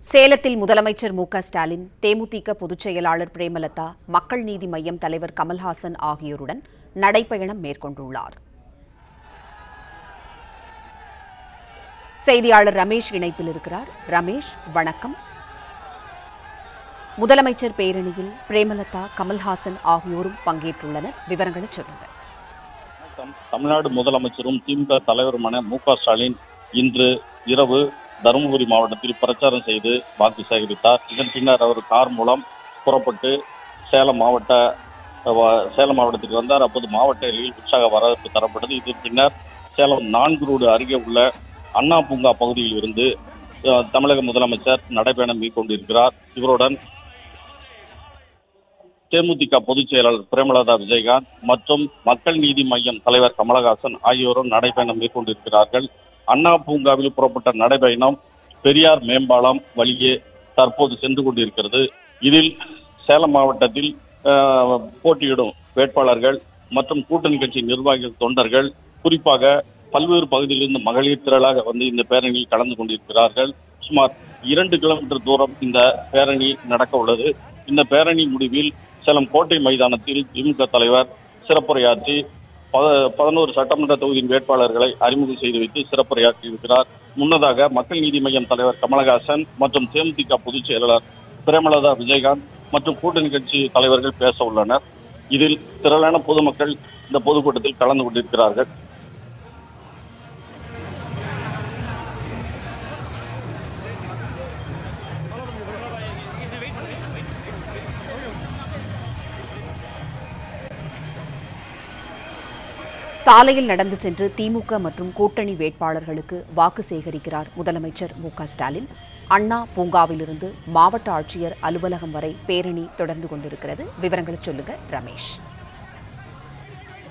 சேலத்தில் முதலமைச்சர் மு.க.ஸ்டாலின், தேமுதிக பொதுச் செயலாளர் பிரேமலதா, மக்கள் நீதி மய்யம் தலைவர் கமல்ஹாசன் ஆகியோருடன் நடைபயணம் மேற்கொண்டுள்ளார். செய்தியாளர் ரமேஷ் இணைப்பில் இருக்கிறார். ரமேஷ், வணக்கம். முதலமைச்சர் பேரணியில் பிரேமலதா, கமல்ஹாசன் ஆகியோரும் பங்கேற்றுள்ளனர். விவரங்களை சொல்லுங்கள். தமிழ்நாடு முதலமைச்சரும் திமுக தலைவருமான மு.க.ஸ்டாலின் இன்று இரவு தருமபுரி மாவட்டத்தில் பிரச்சாரம் செய்து வாக்கு சேகரித்தார். இதன் பின்னர் அவர் கார் மூலம் புறப்பட்டு சேலம் மாவட்டத்திற்கு வந்தார். அப்போது மாவட்ட எல்லையில் உற்சாக வரவேற்பு தரப்பட்டது. இதன் பின்னர் சேலம் 4 ரோடு அருகே உள்ள அண்ணா பூங்கா பகுதியில் இருந்து தமிழக முதலமைச்சர் நடைபயணம் மேற்கொண்டிருக்கிறார். இவருடன் தேமுதிக பொதுச் செயலாளர் பிரேமலதா விஜயகாந்த் மற்றும் மக்கள் நீதி மய்யம் தலைவர் கமலஹாசன் ஆகியோரும் நடைபயணம் மேற்கொண்டிருக்கிறார்கள். அண்ணா பூங்காவில் புறப்பட்ட நடைபயணம் பெரியார் மேம்பாலம் வழியே தற்போது சென்று கொண்டிருக்கிறது. இதில் சேலம் மாவட்டத்தில் போட்டியிடும் வேட்பாளர்கள் மற்றும் கூட்டணி கட்சி நிர்வாகிகள், தொண்டர்கள், குறிப்பாக பல்வேறு பகுதியிலிருந்து மகளிர் திரளாக வந்து இந்த பேரணியில் கலந்து கொண்டிருக்கிறார்கள். சுமார் 2 கிலோமீட்டர் தூரம் இந்த பேரணி நடக்க உள்ளது. இந்த பேரணி முடிவில் சேலம் கோட்டை மைதானத்தில் திமுக தலைவர் சிறப்புரையாற்றி 11 சட்டமன்ற தொகுதியின் வேட்பாளர்களை அறிமுகம் செய்து வைத்து சிறப்புரையாற்றியிருக்கிறார். முன்னதாக மக்கள் நீதி மய்யம் தலைவர் கமலஹாசன் மற்றும் தேமுதிக பொதுச் செயலாளர் பிரேமலதா விஜயகாந்த் மற்றும் கூட்டணி கட்சி தலைவர்கள் பேச உள்ளனர். இதில் திரளான பொதுமக்கள் இந்த பொதுக்கூட்டத்தில் கலந்து கொண்டிருக்கிறார்கள். சாலையில் நடந்து சென்று திமுக மற்றும் கூட்டணி வேட்பாளர்களுக்கு வாக்கு சேகரிக்கிறார் முதலமைச்சர் மு.க.ஸ்டாலின். அண்ணா பூங்காவிலிருந்து மாவட்ட ஆட்சியர் அலுவலகம் வரை பேரணி தொடர்ந்து கொண்டிருக்கிறது. விவரங்களை சொல்லுங்க ரமேஷ்.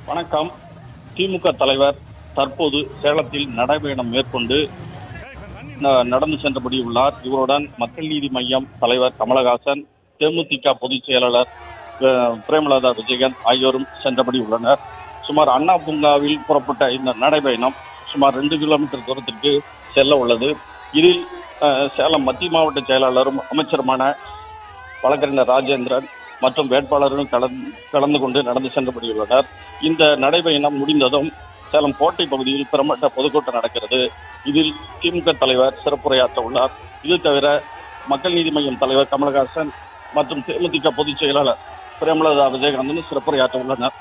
வணக்கம். திமுக தலைவர் தற்போது சேலத்தில் நடைபயணம் மேற்கொண்டு நடந்து சென்றபடி உள்ளார். இவருடன் மக்கள் நீதி மய்யம் தலைவர் கமலஹாசன், தேமுதிக பொதுச் செயலாளர் பிரேமலதா விஜயகாந்த் ஆகியோரும் சென்றபடி உள்ளனர். சுமார் அண்ணா பூங்காவில் புறப்பட்ட இந்த நடைபயணம் சுமார் 2 கிலோமீட்டர் தூரத்திற்கு செல்ல உள்ளது. இதில் சேலம் மத்திய மாவட்ட செயலாளரும் அமைச்சருமான வழக்கறிஞர் ராஜேந்திரன் மற்றும் வேட்பாளர்களும் கலந்து கொண்டு நடந்து சென்றபடியுள்ளனர். இந்த நடைபயணம் முடிந்ததும் சேலம் கோட்டை பகுதியில் பிரமட்ட பொதுக்கூட்டம் நடக்கிறது. இதில் திமுக தலைவர் சிறப்புரையாற்ற உள்ளார். இது தவிர மக்கள் நீதி மய்யம் தலைவர் கமலஹாசன் மற்றும் தேமுதிக பொதுச் செயலாளர் பிரேமலதா விஜயகாந்தன் சிறப்புரையாற்ற உள்ளனர்.